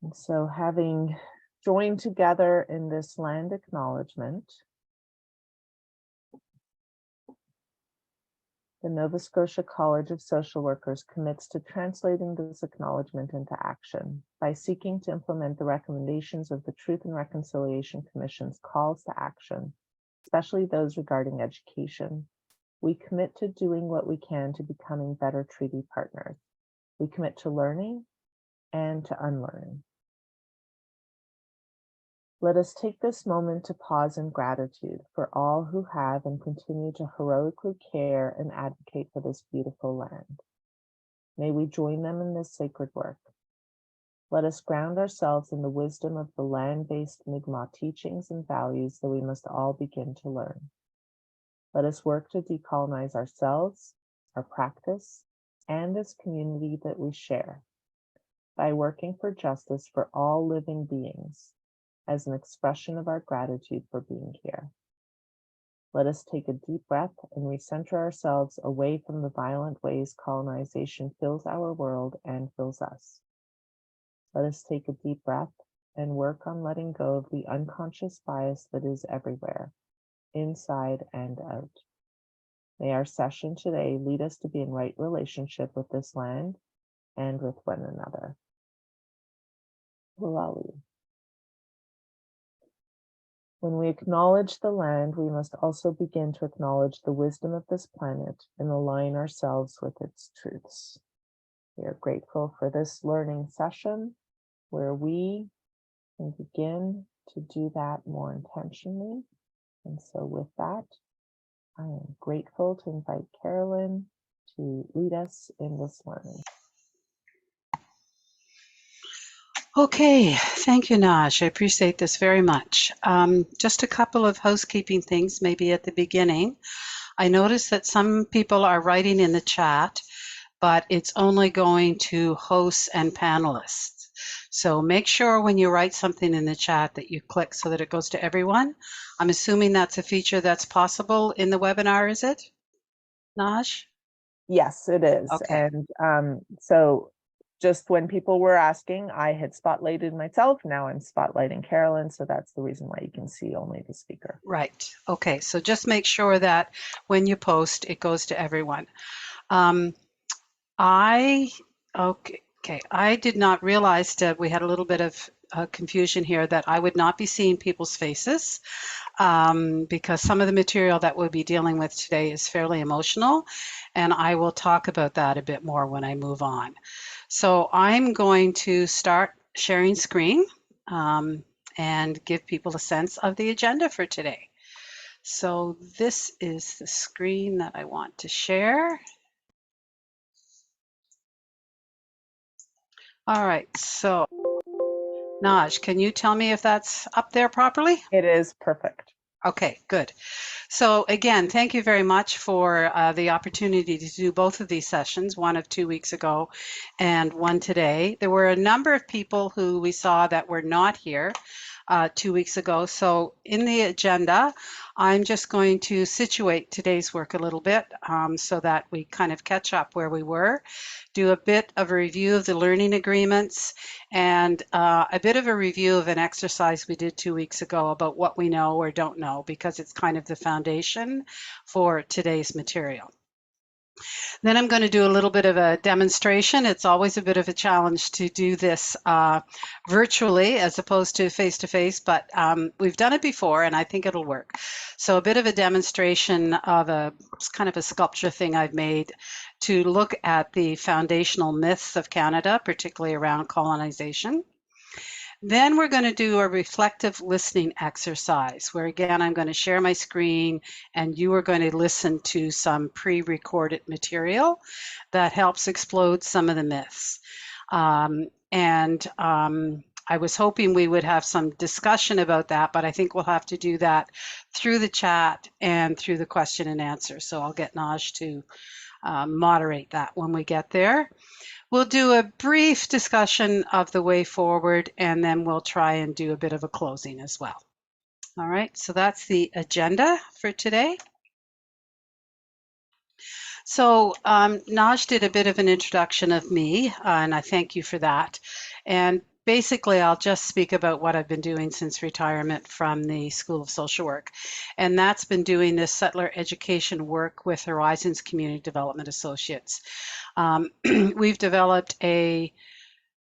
And so having joined together in this land acknowledgement, the Nova Scotia College of Social Workers commits to translating this acknowledgement into action by seeking to implement the recommendations of the Truth and Reconciliation Commission's calls to action, especially those regarding education. We commit to doing what we can to becoming better treaty partners. We commit to learning and to unlearning. Let us take this moment to pause in gratitude for all who have and continue to heroically care and advocate for this beautiful land. May we join them in this sacred work. Let us ground ourselves in the wisdom of the land-based Mi'kmaq teachings and values that we must all begin to learn. Let us work to decolonize ourselves, our practice, and this community that we share by working for justice for all living beings, as an expression of our gratitude for being here. Let us take a deep breath and recenter ourselves away from the violent ways colonization fills our world and fills us. Let us take a deep breath and work on letting go of the unconscious bias that is everywhere, inside and out. May our session today lead us to be in right relationship with this land and with one another. Lulawi. When we acknowledge the land, we must also begin to acknowledge the wisdom of this planet and align ourselves with its truths. We are grateful for this learning session where we can begin to do that more intentionally. And so with that, I am grateful to invite Carolyn to lead us in this learning. Okay, thank you, Naj. I appreciate this very much. Just a couple of housekeeping things, maybe at the beginning. I noticed that some people are writing in the chat, but it's only going to hosts and panelists. So make sure when you write something in the chat that you click so that it goes to everyone. I'm assuming that's a feature that's possible in the webinar, is it, Naj? Yes, it is. Okay. And so just when people were asking, I had spotlighted myself. Now I'm spotlighting Carolyn. So that's the reason why you can see only the speaker. Right. Okay. So just make sure that when you post, it goes to everyone. I did not realize that we had a little bit of confusion here that I would not be seeing people's faces because some of the material that we'll be dealing with today is fairly emotional, and I will talk about that a bit more when I move on. So I'm going to start sharing screen and give people a sense of the agenda for today. So this is the screen that I want to share. All right, so Naj, can you tell me if that's up there properly? It is perfect. Okay, good. So again, thank you very much for the opportunity to do both of these sessions, one of 2 weeks ago and one today. There were a number of people who we saw that were not here 2 weeks ago. So in the agenda, I'm just going to situate today's work a little bit so that we kind of catch up where we were, do a bit of a review of the learning agreements, and a bit of a review of an exercise we did 2 weeks ago about what we know or don't know, because it's kind of the foundation for today's material. Then I'm going to do a little bit of a demonstration. It's always a bit of a challenge to do this virtually as opposed to face-to-face, but we've done it before and I think it'll work. So a bit of a demonstration of a kind of a sculpture thing I've made to look at the foundational myths of Canada, particularly around colonization. Then we're going to do a reflective listening exercise where, again, I'm going to share my screen and you are going to listen to some pre-recorded material that helps explode some of the myths. I was hoping we would have some discussion about that, but I think we'll have to do that through the chat and through the question and answer. So I'll get Naj to moderate that when we get there. We'll do a brief discussion of the way forward, and then we'll try and do a bit of a closing as well. All right, so that's the agenda for today. So Naj did a bit of an introduction of me, and I thank you for that. And basically, I'll just speak about what I've been doing since retirement from the School of Social Work. And that's been doing this settler education work with Horizons Community Development Associates. We've developed a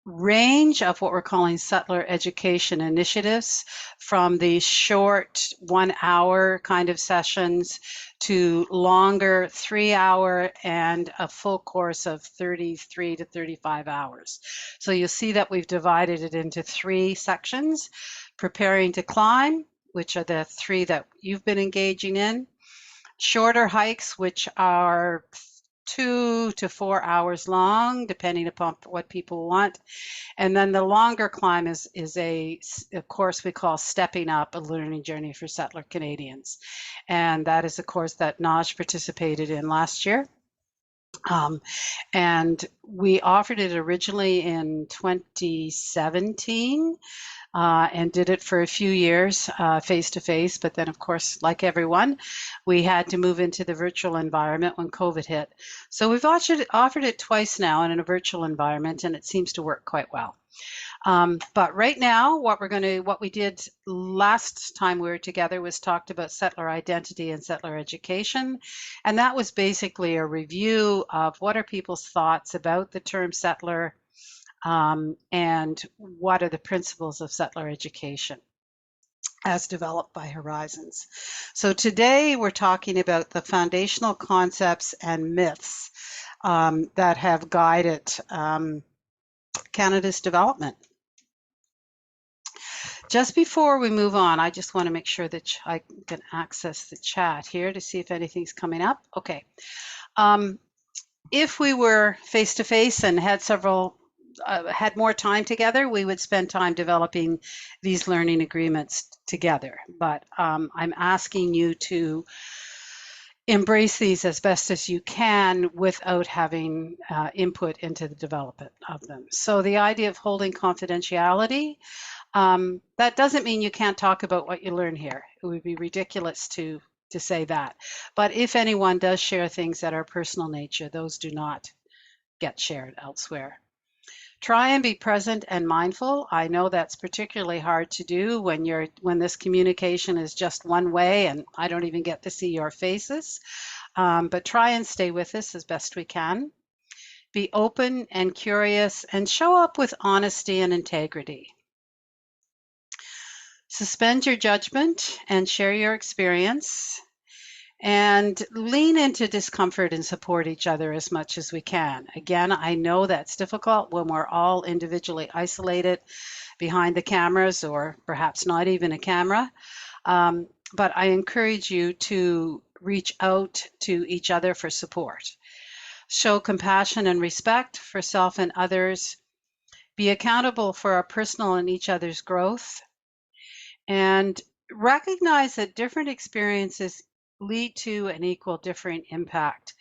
range of what we're calling settler education initiatives, from the short 1 hour kind of sessions to longer 3 hour and a full course of 33 to 35 hours. So you'll see that we've divided it into 3 sections: preparing to climb, which are the 3 that you've been engaging in; shorter hikes, which are 2 to 4 hours long, depending upon what people want; and then the longer climb is a course we call Stepping Up, a learning journey for settler Canadians. And that is a course that Naj participated in last year. And we offered it originally in 2017. And did it for a few years face-to-face, but then, of course, like everyone, we had to move into the virtual environment when COVID hit. So we've offered it twice now in a virtual environment, and it seems to work quite well. But right now, what we did last time we were together was talked about settler identity and settler education, and that was basically a review of what are people's thoughts about the term settler, and what are the principles of settler education as developed by Horizons. So today we're talking about the foundational concepts and myths that have guided Canada's development. Just before we move on, I just want to make sure that I can access the chat here to see if anything's coming up. Okay. If we were face-to-face and had more time together, we would spend time developing these learning agreements together. But I'm asking you to embrace these as best as you can without having input into the development of them. So the idea of holding confidentiality, that doesn't mean you can't talk about what you learn here. It would be ridiculous to say that. But if anyone does share things that are personal nature, those do not get shared elsewhere. Try and be present and mindful. I know that's particularly hard to do when this communication is just one way and I don't even get to see your faces. But try and stay with us as best we can. Be open and curious and show up with honesty and integrity. Suspend your judgment and share your experience. And lean into discomfort and support each other as much as we can. Again, I know that's difficult when we're all individually isolated behind the cameras, or perhaps not even a camera. But I encourage you to reach out to each other for support. Show compassion and respect for self and others. Be accountable for our personal and each other's growth. And recognize that different experiences lead to and equal different impact.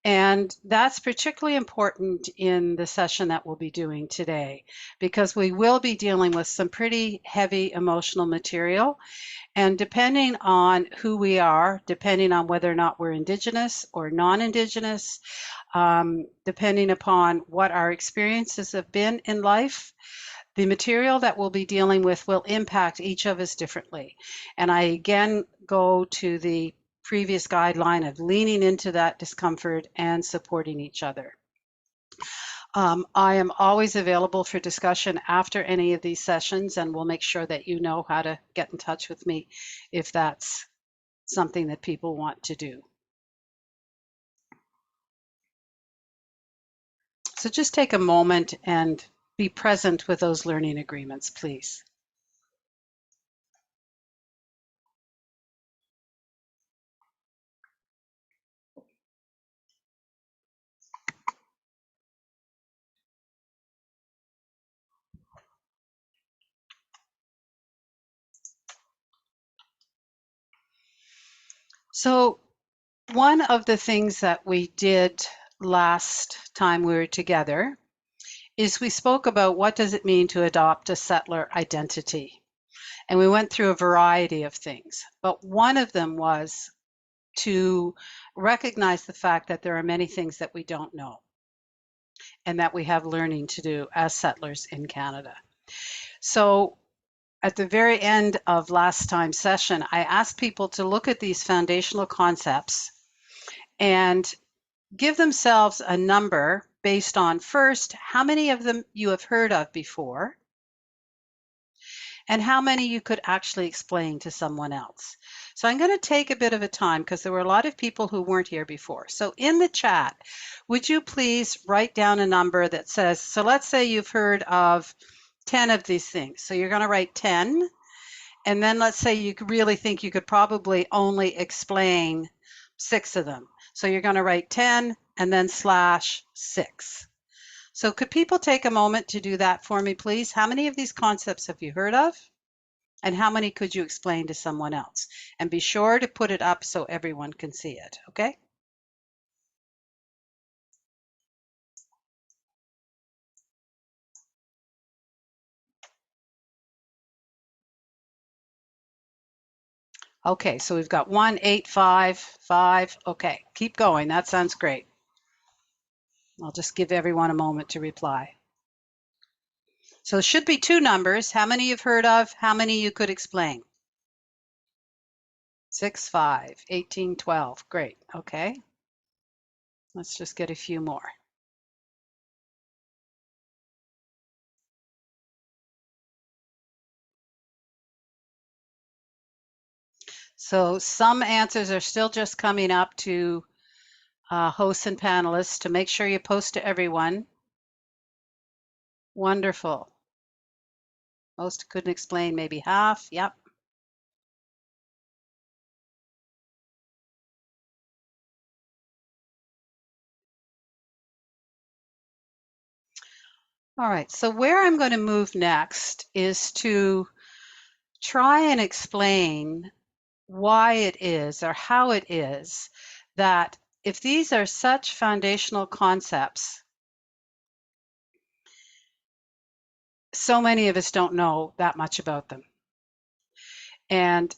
And that's particularly important in the session that we'll be doing today, because we will be dealing with some pretty heavy emotional material. And depending on who we are, depending on whether or not we're Indigenous or non-Indigenous, depending upon what our experiences have been in life, the material that we'll be dealing with will impact each of us differently. And I again go to the previous guideline of leaning into that discomfort and supporting each other. I am always available for discussion after any of these sessions, and we'll make sure that you know how to get in touch with me if that's something that people want to do. So just take a moment and be present with those learning agreements, please. So one of the things that we did last time we were together is we spoke about what does it mean to adopt a settler identity. And we went through a variety of things, but one of them was to recognize the fact that there are many things that we don't know and that we have learning to do as settlers in Canada. So at the very end of last time's session, I asked people to look at these foundational concepts and give themselves a number based on, first, how many of them you have heard of before, and how many you could actually explain to someone else. So I'm going to take a bit of a time because there were a lot of people who weren't here before. So in the chat, would you please write down a number that says, so let's say you've heard of 10 of these things. So you're going to write 10. And then let's say you really think you could probably only explain 6 of them. So you're going to write 10 and then /6. So could people take a moment to do that for me, please? How many of these concepts have you heard of? And how many could you explain to someone else? And be sure to put it up so everyone can see it, okay? Okay, so we've got 1, 8, 5, 5. Okay, keep going. That sounds great. I'll just give everyone a moment to reply. So it should be 2 numbers. How many you've heard of? How many you could explain? 6, 5, 18, 12. Great. Okay. Let's just get a few more. So some answers are still just coming up to hosts and panelists to make sure you post to everyone. Wonderful. Most couldn't explain, maybe half. Yep. All right, so where I'm going to move next is to try and explain why it is or how it is that if these are such foundational concepts, so many of us don't know that much about them. And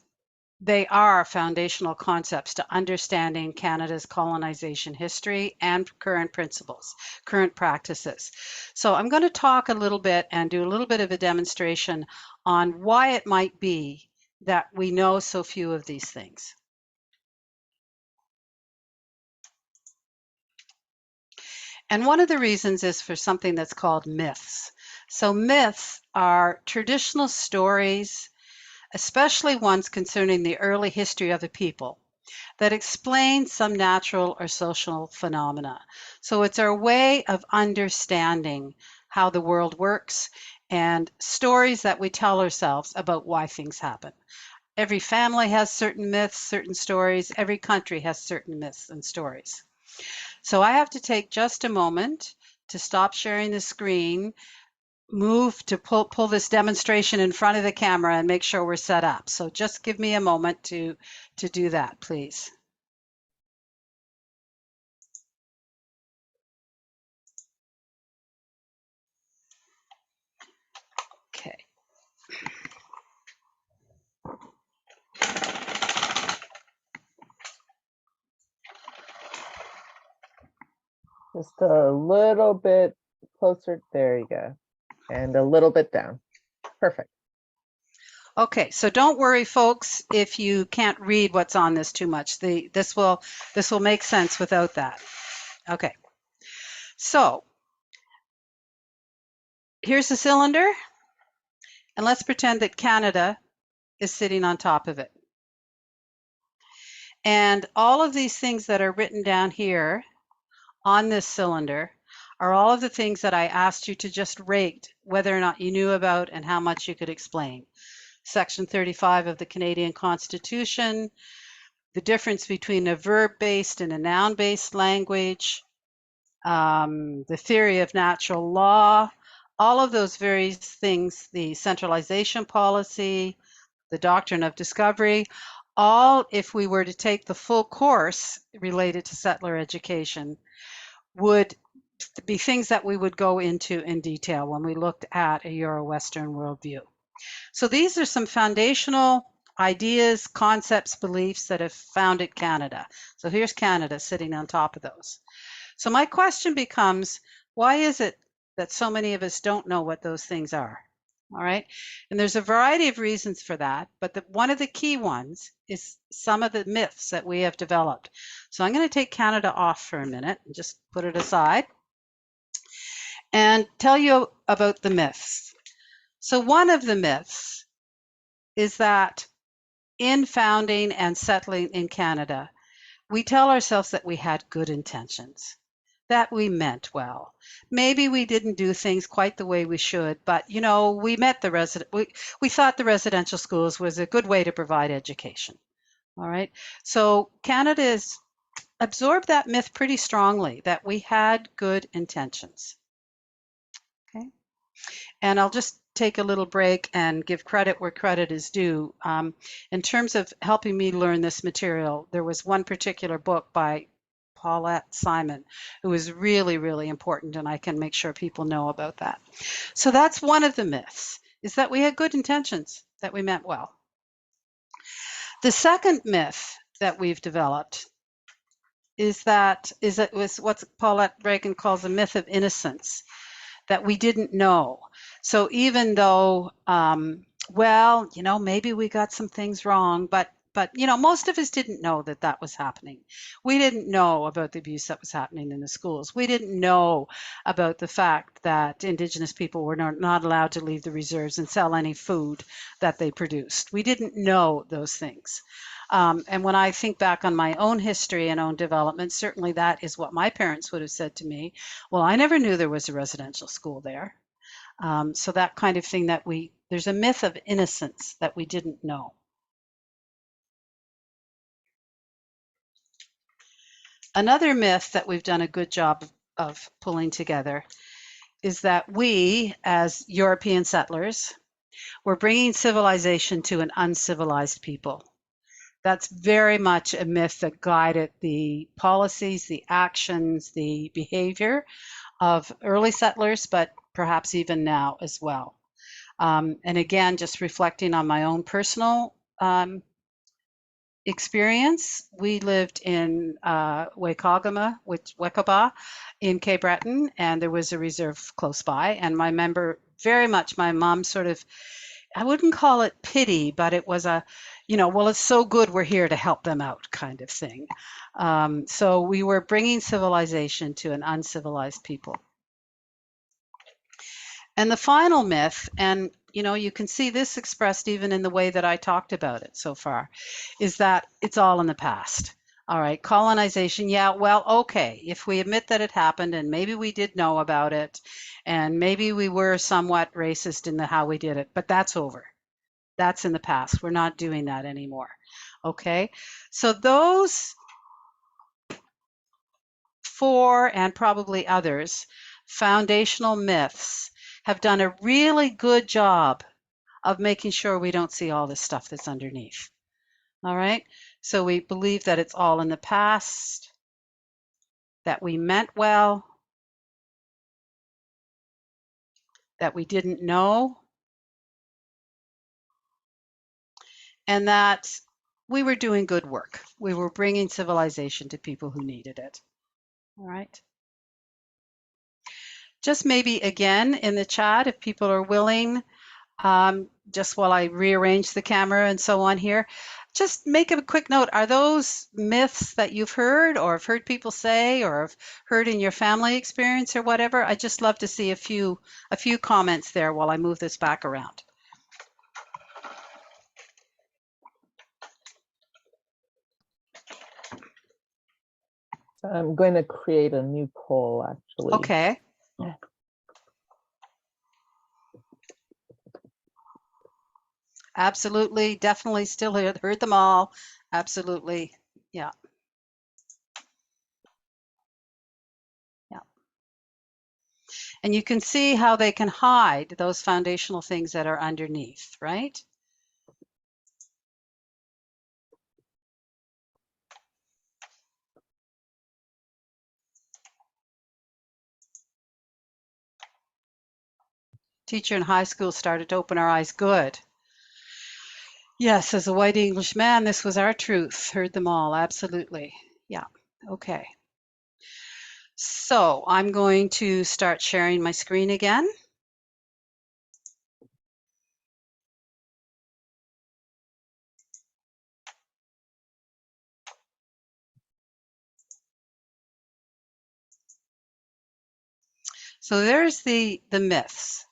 they are foundational concepts to understanding Canada's colonization history and current principles, current practices. So I'm going to talk a little bit and do a little bit of a demonstration on why it might be that we know so few of these things. And one of the reasons is for something that's called myths. So myths are traditional stories, especially ones concerning the early history of a people, that explain some natural or social phenomena. So it's our way of understanding how the world works and stories that we tell ourselves about why things happen. Every family has certain myths, certain stories. Every country has certain myths and stories. So I have to take just a moment to stop sharing the screen, move to pull this demonstration in front of the camera and make sure we're set up. So just give me a moment to do that, please. Okay. Just a little bit closer. There you go. And a little bit down. Perfect. Okay, so don't worry, folks, if you can't read what's on this too much. This will make sense without that. Okay. So here's the cylinder, and let's pretend that Canada is sitting on top of it. And all of these things that are written down here on this cylinder are all of the things that I asked you to just rate whether or not you knew about and how much you could explain. Section 35 of the Canadian Constitution, the difference between a verb-based and a noun-based language, the theory of natural law, all of those various things, the centralization policy, the doctrine of discovery, all, if we were to take the full course related to settler education, would be things that we would go into in detail when we looked at a Euro-Western worldview. So these are some foundational ideas, concepts, beliefs that have founded Canada. So here's Canada sitting on top of those. So my question becomes, why is it that so many of us don't know what those things are? All right. And there's a variety of reasons for that, but one of the key ones is some of the myths that we have developed. So I'm going to take Canada off for a minute and just put it aside and tell you about the myths. So one of the myths is that in founding and settling in Canada, we tell ourselves that we had good intentions, that we meant well. Maybe we didn't do things quite the way we should, but you know, we thought the residential schools was a good way to provide education. All right. So Canada has absorbed that myth pretty strongly that we had good intentions. Okay. And I'll just take a little break and give credit where credit is due. In terms of helping me learn this material, there was one particular book by Paulette Simon, who is really, really important, and I can make sure people know about that. So that's one of the myths, is that we had good intentions, that we meant well. The second myth that we've developed is that it was what Paulette Reagan calls a myth of innocence, that we didn't know. So even though, well, you know, maybe we got some things wrong, but you know, most of us didn't know that that was happening. We didn't know about the abuse that was happening in the schools. We didn't know about the fact that Indigenous people were not allowed to leave the reserves and sell any food that they produced. We didn't know those things. And when I think back on my own history and own development, certainly that is what my parents would have said to me. Well, I never knew there was a residential school there. So that kind of thing, that there's a myth of innocence that we didn't know. Another myth that we've done a good job of pulling together is that we, as European settlers, were bringing civilization to an uncivilized people. That's very much a myth that guided the policies, the actions, the behavior of early settlers, but perhaps even now as well. And again, just reflecting on my own personal experience, we lived in Wekaba in Cape Breton, and there was a reserve close by. And I remember very much my mom sort of, I wouldn't call it pity, but it was a, you know, well, it's so good we're here to help them out kind of thing. So we were bringing civilization to an uncivilized people. And the final myth, and you know, you can see this expressed even in the way that I talked about it so far, is that it's all in the past. All right, colonization, yeah, well, okay, if we admit that it happened and maybe we did know about it and maybe we were somewhat racist in how we did it, but that's over. That's in the past. We're not doing that anymore. Okay, so those four and probably others foundational myths have done a really good job of making sure we don't see all this stuff that's underneath. All right, so we believe that it's all in the past, that we meant well, that we didn't know, and that we were doing good work. We were bringing civilization to people who needed it. All right. Just maybe again in the chat, if people are willing, just while I rearrange the camera and so on here, just make a quick note. Are those myths that you've heard or have heard people say or have heard in your family experience or whatever? I just love to see a few comments there while I move this back around. I'm going to create a new poll, actually. Okay. Absolutely, definitely still heard them all. Absolutely, yeah. Yeah. And you can see how they can hide those foundational things that are underneath, right? Teacher in high school started to open our eyes. Good. Yes, as a white English man, this was our truth. Heard them all, absolutely. Yeah, okay. So I'm going to start sharing my screen again. So there's the myths.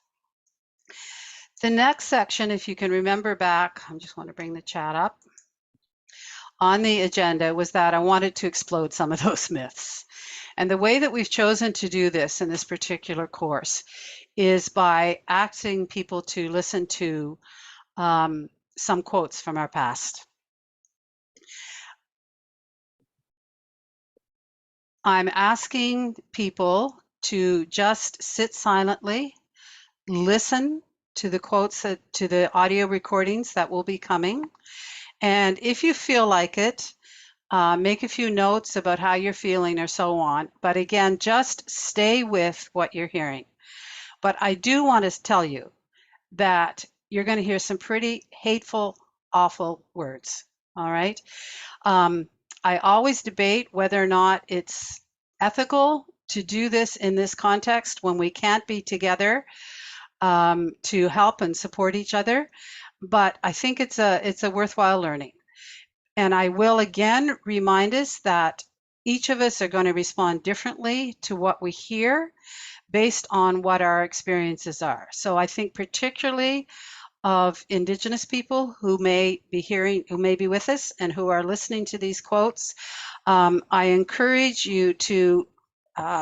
The next section, if you can remember back, I just want to bring the chat up, on the agenda was that I wanted to explode some of those myths. And the way that we've chosen to do this in this particular course is by asking people to listen to some quotes from our past. I'm asking people to just sit silently, listen to the quotes, to the audio recordings that will be coming. And if you feel like it, make a few notes about how you're feeling or so on. But again, just stay with what you're hearing. But I do want to tell you that you're going to hear some pretty hateful, awful words. All right. I always debate whether or not it's ethical to do this in this context when we can't be together to help and support each other. But I think it's a worthwhile learning. And I will again remind us that each of us are going to respond differently to what we hear based on what our experiences are. So I think particularly of Indigenous people who may be with us and who are listening to these quotes, I encourage you to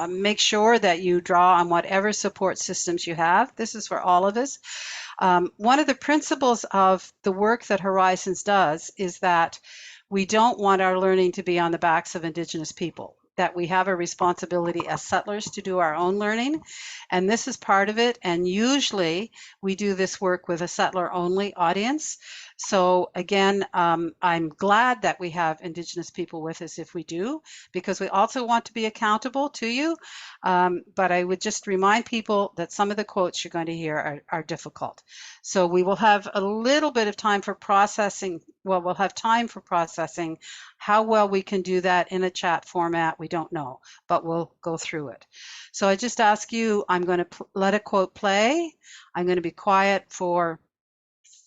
make sure that you draw on whatever support systems you have. This is for all of us. One of the principles of the work that Horizons does is that we don't want our learning to be on the backs of Indigenous people, that we have a responsibility as settlers to do our own learning. And this is part of it. And usually we do this work with a settler-only audience. So again, I'm glad that we have Indigenous people with us if we do, because we also want to be accountable to you. But I would just remind people that some of the quotes you're going to hear are difficult. So we will have a little bit of time for processing. Well, we'll have time for processing. How well we can do that in a chat format, we don't know, but we'll go through it. So I just ask you, I'm going to let a quote play. I'm going to be quiet for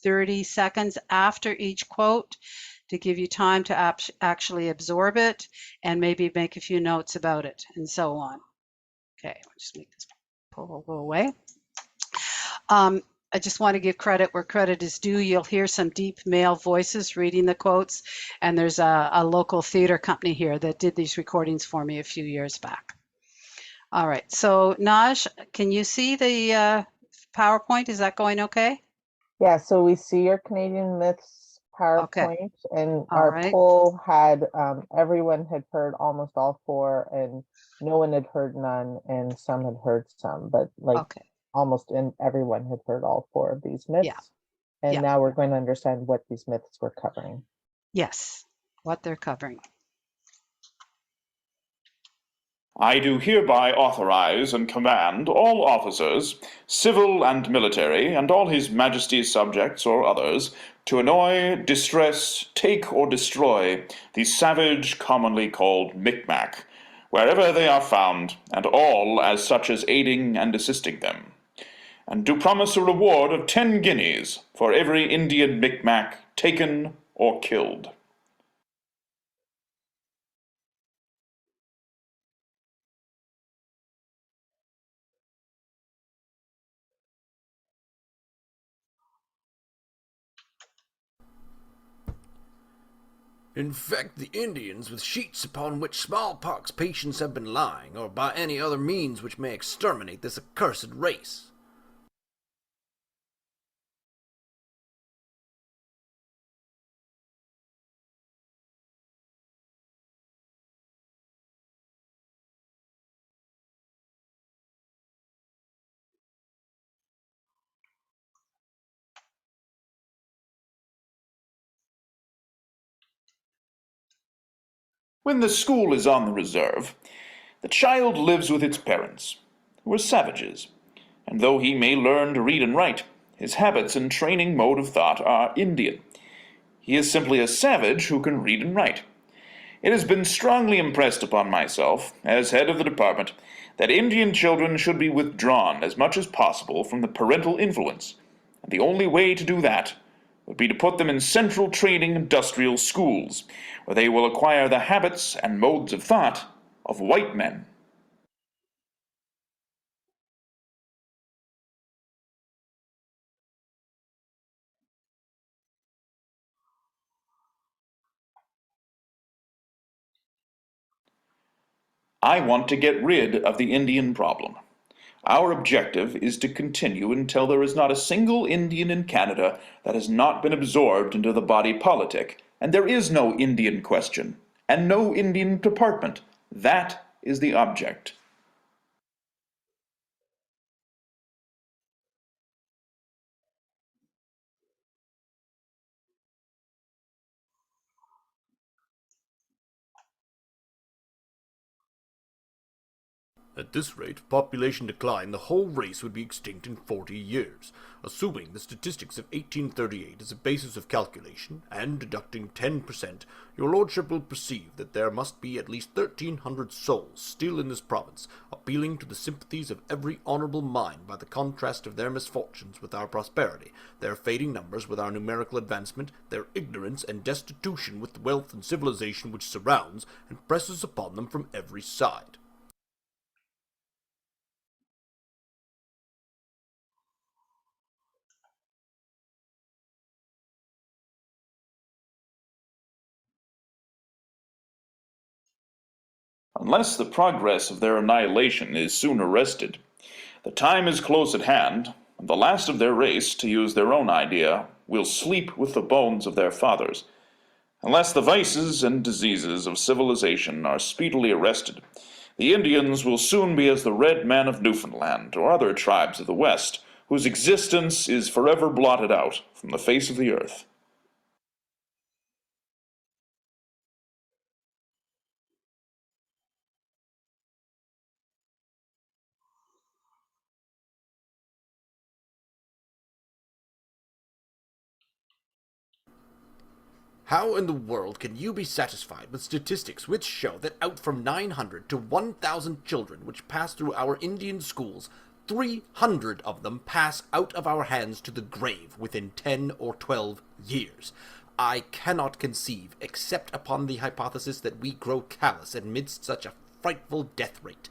30 seconds after each quote to give you time to actually absorb it and maybe make a few notes about it and so on. Okay, I'll just make this poll go away. I just want to give credit where credit is due. You'll hear some deep male voices reading the quotes, and there's a local theater company here that did these recordings for me a few years back. All right, so Naj, can you see the PowerPoint? Is that going okay? Yeah, so we see your Canadian Myths Okay. PowerPoint, and All our right. poll had everyone had heard almost all four, and no one had heard none, and some had heard some, but like Okay. almost everyone had heard all four of these Yeah. myths. And Yeah. now we're going to understand what these myths were covering. Yes, what they're covering. I do hereby authorize and command all officers, civil and military, and all his Majesty's subjects or others, to annoy, distress, take, or destroy the savage commonly called Micmac, wherever they are found, and all as such as aiding and assisting them, and do promise a reward of 10 guineas for every Indian Micmac taken or killed. Infect the Indians with sheets upon which smallpox patients have been lying, or by any other means which may exterminate this accursed race. When the school is on the reserve, the child lives with its parents, who are savages, and though he may learn to read and write, his habits and training mode of thought are Indian. He is simply a savage who can read and write. It has been strongly impressed upon myself, as head of the department, that Indian children should be withdrawn as much as possible from the parental influence, and the only way to do that would be to put them in central training industrial schools, where they will acquire the habits and modes of thought of white men. I want to get rid of the Indian problem. Our objective is to continue until there is not a single Indian in Canada that has not been absorbed into the body politic, and there is no Indian question, and no Indian department. That is the object. At this rate of population decline, the whole race would be extinct in 40 years. Assuming the statistics of 1838 as a basis of calculation, and deducting 10%, your lordship will perceive that there must be at least 1,300 souls still in this province, appealing to the sympathies of every honourable mind by the contrast of their misfortunes with our prosperity, their fading numbers with our numerical advancement, their ignorance and destitution with the wealth and civilization which surrounds and presses upon them from every side. Unless the progress of their annihilation is soon arrested, the time is close at hand, and the last of their race, to use their own idea, will sleep with the bones of their fathers. Unless the vices and diseases of civilization are speedily arrested, the Indians will soon be as the Red Man of Newfoundland or other tribes of the West, whose existence is forever blotted out from the face of the earth. How in the world can you be satisfied with statistics which show that out from 900 to 1,000 children which pass through our Indian schools, 300 of them pass out of our hands to the grave within 10 or 12 years? I cannot conceive, except upon the hypothesis that we grow callous amidst such a frightful death rate.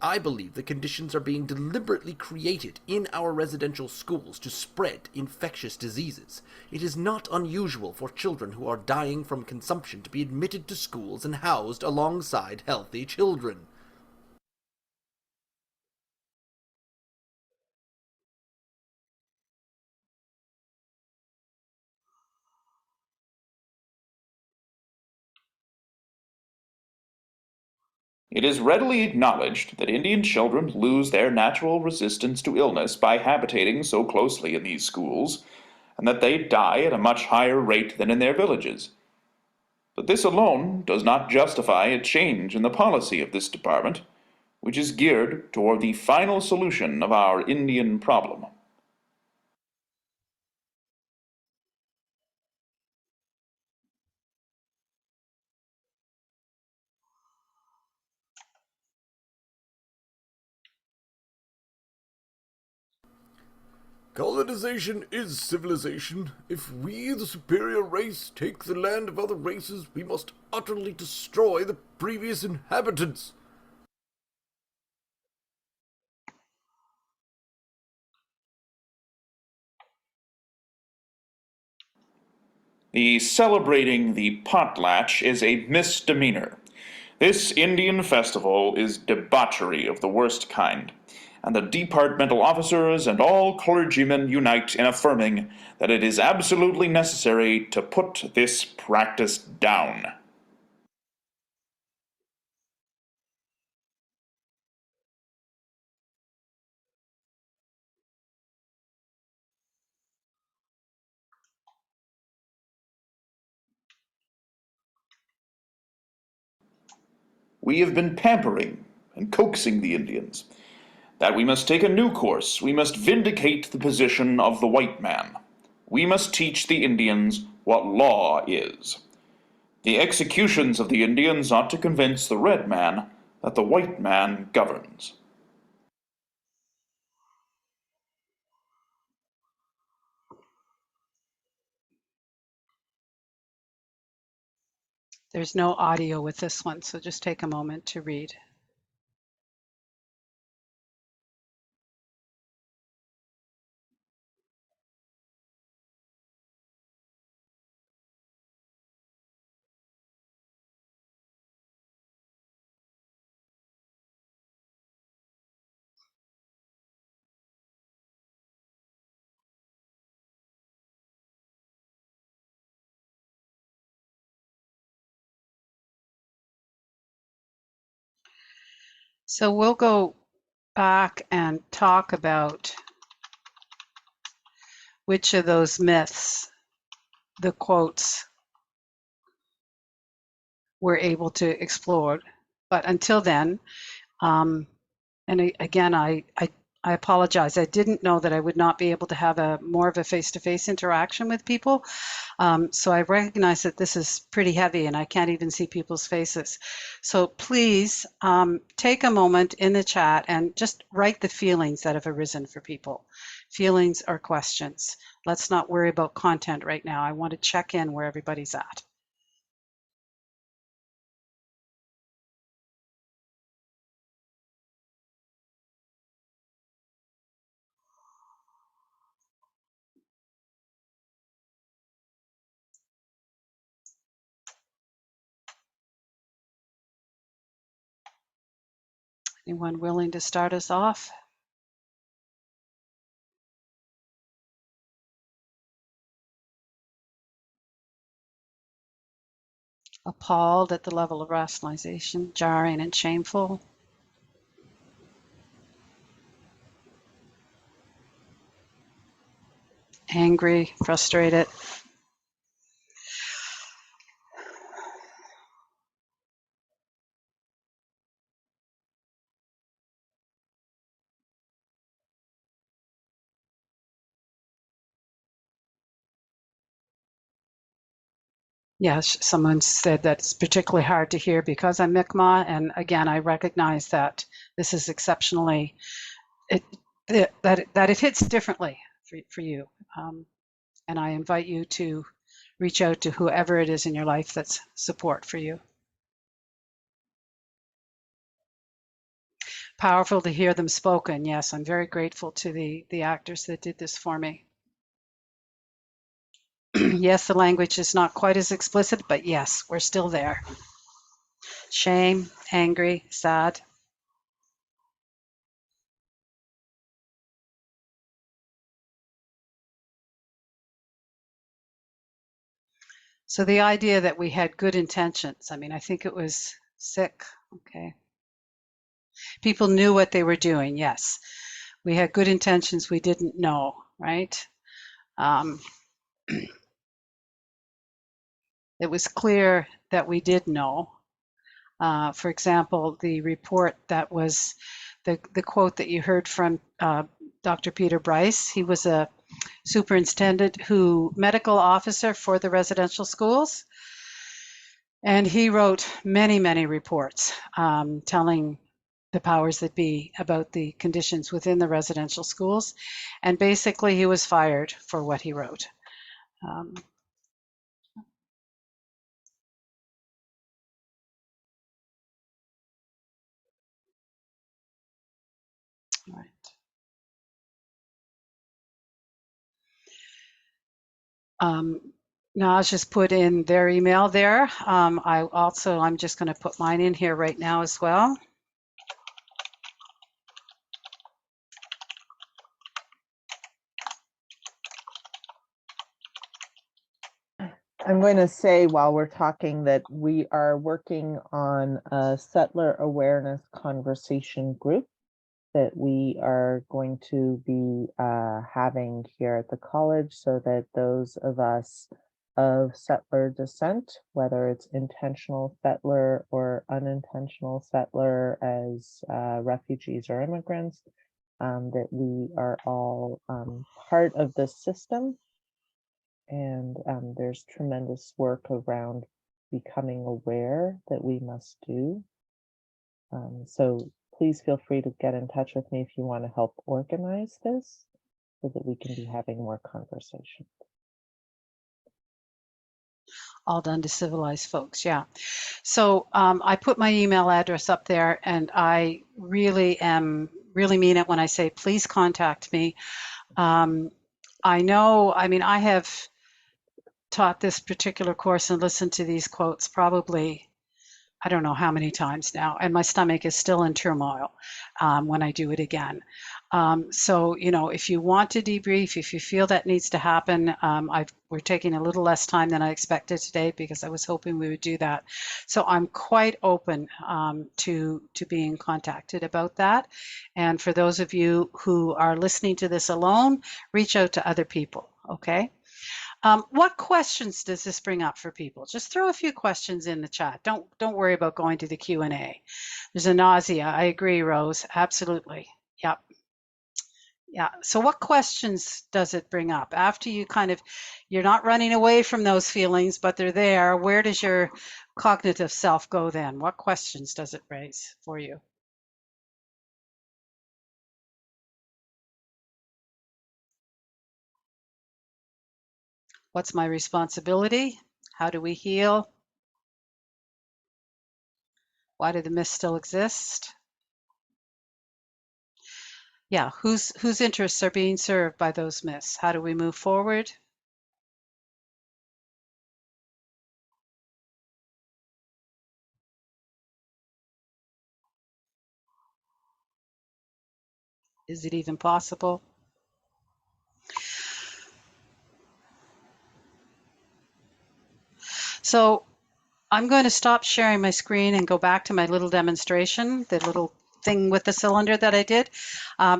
I believe the conditions are being deliberately created in our residential schools to spread infectious diseases. It is not unusual for children who are dying from consumption to be admitted to schools and housed alongside healthy children. It is readily acknowledged that Indian children lose their natural resistance to illness by habitating so closely in these schools, and that they die at a much higher rate than in their villages. But this alone does not justify a change in the policy of this department, which is geared toward the final solution of our Indian problem. Colonization is civilization. If we, the superior race, take the land of other races, we must utterly destroy the previous inhabitants. The celebrating the potlatch is a misdemeanor. This Indian festival is debauchery of the worst kind, and the departmental officers and all clergymen unite in affirming that it is absolutely necessary to put this practice down. We have been pampering and coaxing the Indians. That we must take a new course. We must vindicate the position of the white man. We must teach the Indians what law is. The executions of the Indians ought to convince the red man that the white man governs. There's no audio with this one, so just take a moment to read. So we'll go back and talk about which of those myths, the quotes, we're able to explore. But until then, again, I apologize. I didn't know that I would not be able to have more of a face-to-face interaction with people. So I recognize that this is pretty heavy and I can't even see people's faces. So please take a moment in the chat and just write the feelings that have arisen for people. Feelings or questions. Let's not worry about content right now. I want to check in where everybody's at. Anyone willing to start us off? Appalled at the level of rationalization, jarring and shameful. Angry, frustrated. Yes, someone said that it's particularly hard to hear because I'm Mi'kmaq, and again, I recognize that this is exceptionally, that it hits differently for you. And I invite you to reach out to whoever it is in your life that's support for you. Powerful to hear them spoken. Yes, I'm very grateful to the actors that did this for me. Yes, the language is not quite as explicit, but yes, we're still there. Shame, angry, sad. So the idea that we had good intentions, I mean, I think it was sick, okay. People knew what they were doing, yes. We had good intentions, we didn't know, right? It was clear that we did know. For example, the report that was, the quote that you heard from Dr. Peter Bryce, he was a superintendent medical officer for the residential schools. And he wrote many, many reports telling the powers that be about the conditions within the residential schools. And basically he was fired for what he wrote. Right. Naj just put in their email there. I'm just going to put mine in here right now as well. I'm going to say while we're talking that we are working on a settler awareness conversation group that we are going to be having here at the college, so that those of us of settler descent, whether it's intentional settler or unintentional settler as refugees or immigrants, that we are all part of the system. And there's tremendous work around becoming aware that we must do. So please feel free to get in touch with me if you want to help organize this so that we can be having more conversation. All done to civilized folks, yeah. So I put my email address up there, and I really mean it when I say please contact me. I know, I mean, I have taught this particular course and listened to these quotes probably, I don't know how many times now, and my stomach is still in turmoil when I do it again. So, you know, if you want to debrief, if you feel that needs to happen, we're taking a little less time than I expected today because I was hoping we would do that. So I'm quite open to being contacted about that. And for those of you who are listening to this alone, reach out to other people, okay? What questions does this bring up for people? Just throw a few questions in the chat. Don't worry about going to the Q&A. There's a nausea. I agree, Rose. Absolutely. Yep. Yeah. So what questions does it bring up? After you're not running away from those feelings, but they're there, where does your cognitive self go then? What questions does it raise for you? What's my responsibility? How do we heal? Why do the myths still exist? Yeah, whose interests are being served by those myths? How do we move forward? Is it even possible? So I'm going to stop sharing my screen and go back to my little demonstration, the little thing with the cylinder that I did,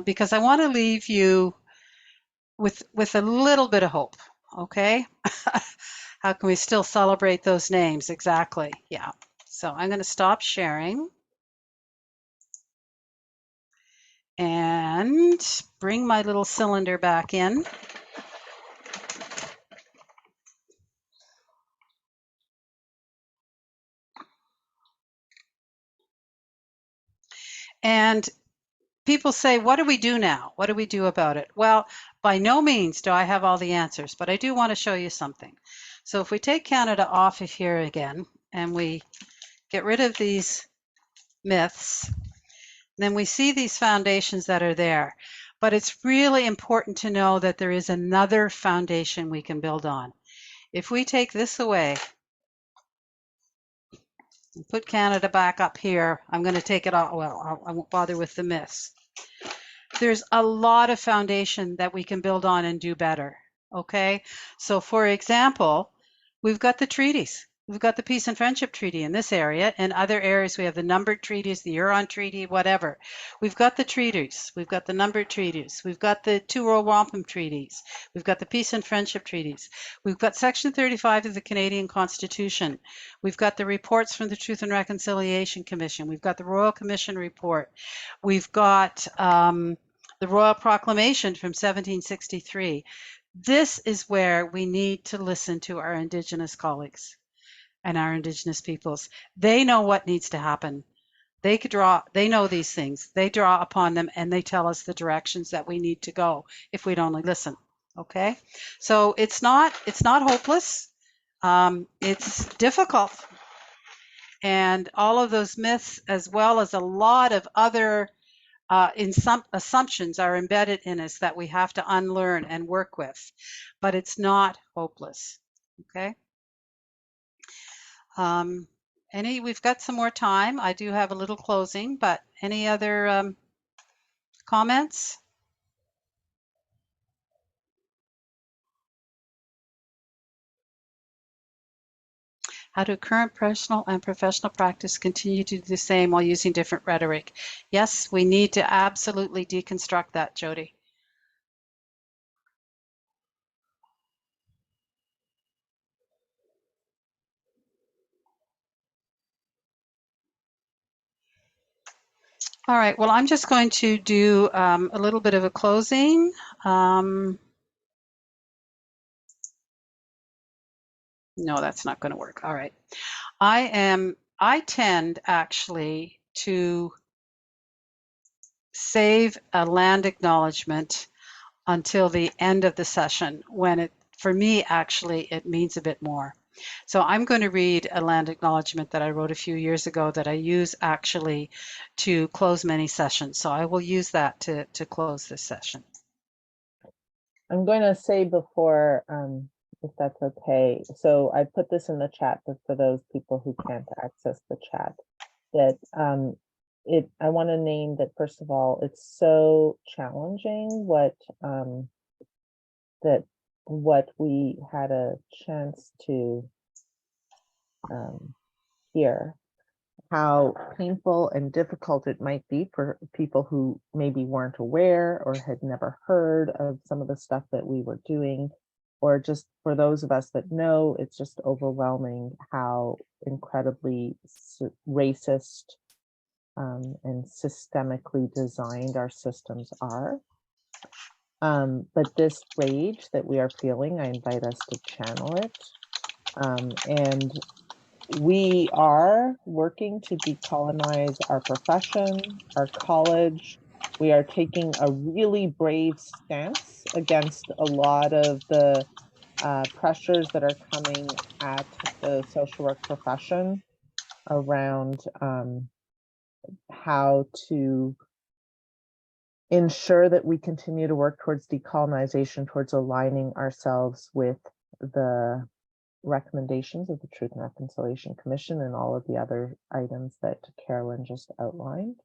because I want to leave you with a little bit of hope, okay? How can we still celebrate those names? Exactly, yeah. So I'm going to stop sharing and bring my little cylinder back in. And people say, what do we do now? What do we do about it? Well, by no means do I have all the answers, but I do want to show you something. So if we take Canada off of here again, and we get rid of these myths, then we see these foundations that are there. But it's really important to know that there is another foundation we can build on. If we take this away and put Canada back up here, I'm going to take it off. Well, I won't bother with the myths. There's a lot of foundation that we can build on and do better, okay? So for example, we've got the treaties. We've got the Peace and Friendship Treaty in this area. In other areas, we have the numbered treaties, the Huron Treaty, whatever. We've got the treaties. We've got the numbered treaties. We've got the two Royal Wampum treaties. We've got the Peace and Friendship Treaties. We've got Section 35 of the Canadian Constitution. We've got the reports from the Truth and Reconciliation Commission. We've got the Royal Commission report. We've got the Royal Proclamation from 1763. This is where we need to listen to our Indigenous colleagues and our Indigenous peoples. They know what needs to happen. They know these things. They draw upon them and they tell us the directions that we need to go if we'd only listen. Okay? So it's not hopeless. It's difficult. And all of those myths, as well as a lot of other in some assumptions, are embedded in us that we have to unlearn and work with, but it's not hopeless. Okay. We've got some more time. I do have a little closing, but any other comments? How do current personal and professional practice continue to do the same while using different rhetoric? Yes, we need to absolutely deconstruct that, Jody. All right, well, I'm just going to do a little bit of a closing. No, that's not going to work. All right. I tend actually to save a land acknowledgement until the end of the session when for me, actually, it means a bit more. So I'm going to read a land acknowledgement that I wrote a few years ago that I use actually to close many sessions. So I will use that to close this session. I'm going to say before if that's okay. So I put this in the chat, but for those people who can't access the chat, that I want to name that, first of all, it's so challenging what we had a chance to hear, how painful and difficult it might be for people who maybe weren't aware or had never heard of some of the stuff that we were doing, or just for those of us that know, it's just overwhelming how incredibly racist and systemically designed our systems are. But this rage that we are feeling, I invite us to channel it. And we are working to decolonize our profession, our college. We are taking a really brave stance against a lot of the pressures that are coming at the social work profession around how to ensure that we continue to work towards decolonization, towards aligning ourselves with the recommendations of the Truth and Reconciliation Commission and all of the other items that Carolyn just outlined.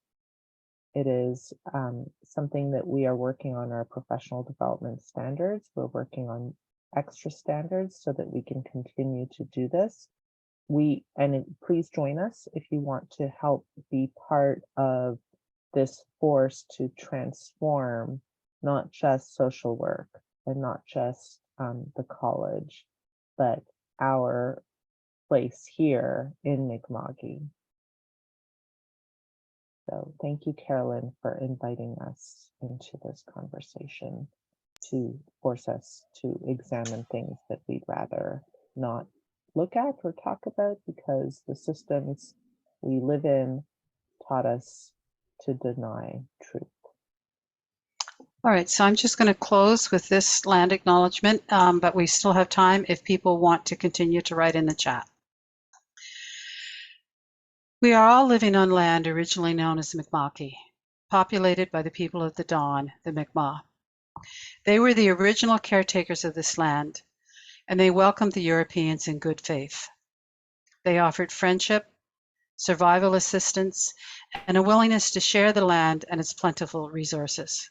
It is something that we are working on our professional development standards. We're working on extra standards so that we can continue to do this. Please join us if you want to help be part of this force to transform not just social work and not just the college, but our place here in Mi'kma'ki. So thank you, Carolyn, for inviting us into this conversation to force us to examine things that we'd rather not look at or talk about, because the systems we live in taught us to deny truth. All right, so I'm just going to close with this land acknowledgement, but we still have time if people want to continue to write in the chat. We are all living on land originally known as Mi'kma'ki, populated by the people of the Dawn, the Mi'kmaq. They were the original caretakers of this land, and they welcomed the Europeans in good faith. They offered friendship, survival assistance, and a willingness to share the land and its plentiful resources.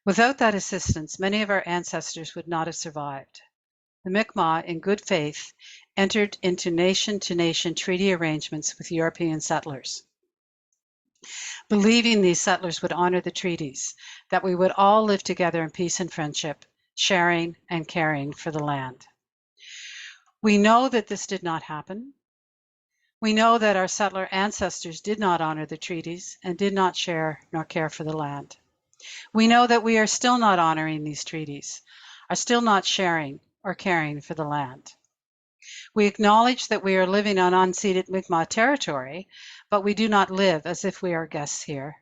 Without that assistance, many of our ancestors would not have survived. The Mi'kmaq, in good faith, entered into nation-to-nation treaty arrangements with European settlers, believing these settlers would honor the treaties, that we would all live together in peace and friendship, sharing and caring for the land. We know that this did not happen. We know that our settler ancestors did not honor the treaties and did not share nor care for the land. We know that we are still not honoring these treaties, are still not sharing or caring for the land. We acknowledge that we are living on unceded Mi'kmaq territory, but we do not live as if we are guests here.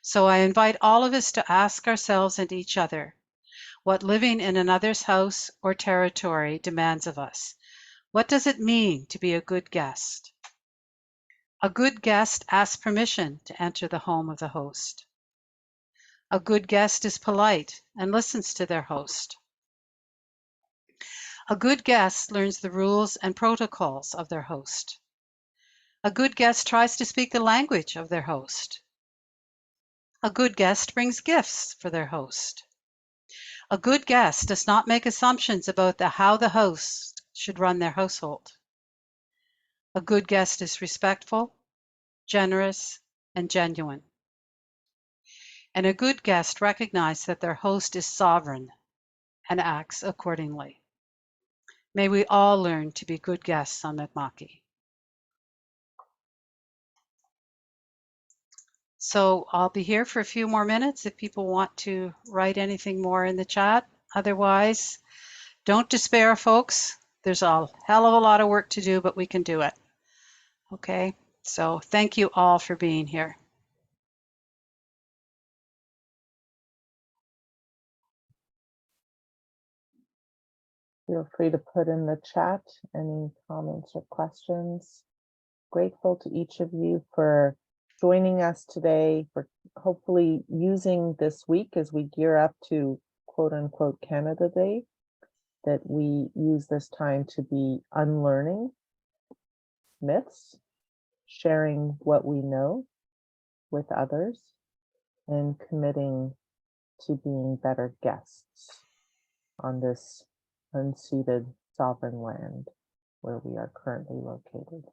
So I invite all of us to ask ourselves and each other what living in another's house or territory demands of us. What does it mean to be a good guest? A good guest asks permission to enter the home of the host. A good guest is polite and listens to their host. A good guest learns the rules and protocols of their host. A good guest tries to speak the language of their host. A good guest brings gifts for their host. A good guest does not make assumptions about how the host should run their household. A good guest is respectful, generous, and genuine. And a good guest recognizes that their host is sovereign and acts accordingly. May we all learn to be good guests on Mi'kma'ki. So I'll be here for a few more minutes if people want to write anything more in the chat. Otherwise, don't despair, folks. There's a hell of a lot of work to do, but we can do it. Okay, so thank you all for being here. Feel free to put in the chat any comments or questions. Grateful to each of you for joining us today, for hopefully using this week as we gear up to quote unquote Canada Day that we use this time to be unlearning myths, sharing what we know with others, and committing to being better guests on this unceded sovereign land where we are currently located.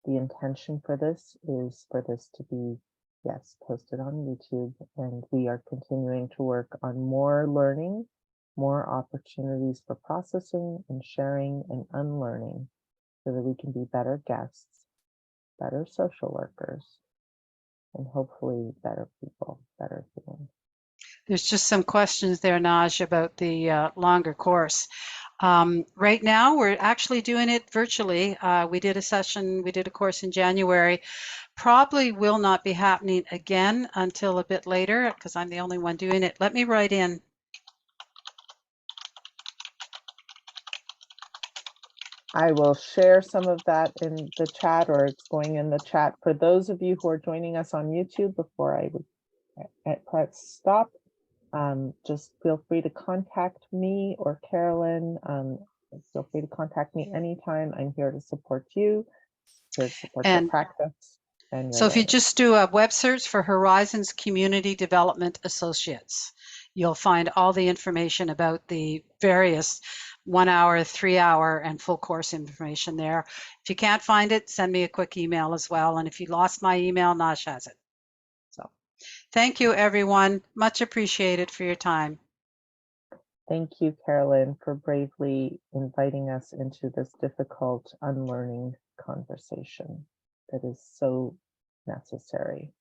The intention for this is for this to be, yes, posted on YouTube, and we are continuing to work on more learning, more opportunities for processing and sharing and unlearning so that we can be better guests, better social workers, and hopefully better people, better humans. There's just some questions there, Naj, about the longer course. Right now, we're actually doing it virtually. We did a course in January. Probably will not be happening again until a bit later because I'm the only one doing it. Let me write in. I will share some of that in the chat, or it's going in the chat. For those of you who are joining us on YouTube, before I would press stop, just feel free to contact me or Carolyn. Feel free to contact me anytime. I'm here to support you, here to support your practice. And so if you just do a web search for Horizons Community Development Associates, you'll find all the information about the various 1 hour, 3 hour, and full course information there. If you can't find it, send me a quick email as well. And if you lost my email, Nash has it. So thank you, everyone. Much appreciated for your time. Thank you, Carolyn, for bravely inviting us into this difficult unlearning conversation that is so necessary.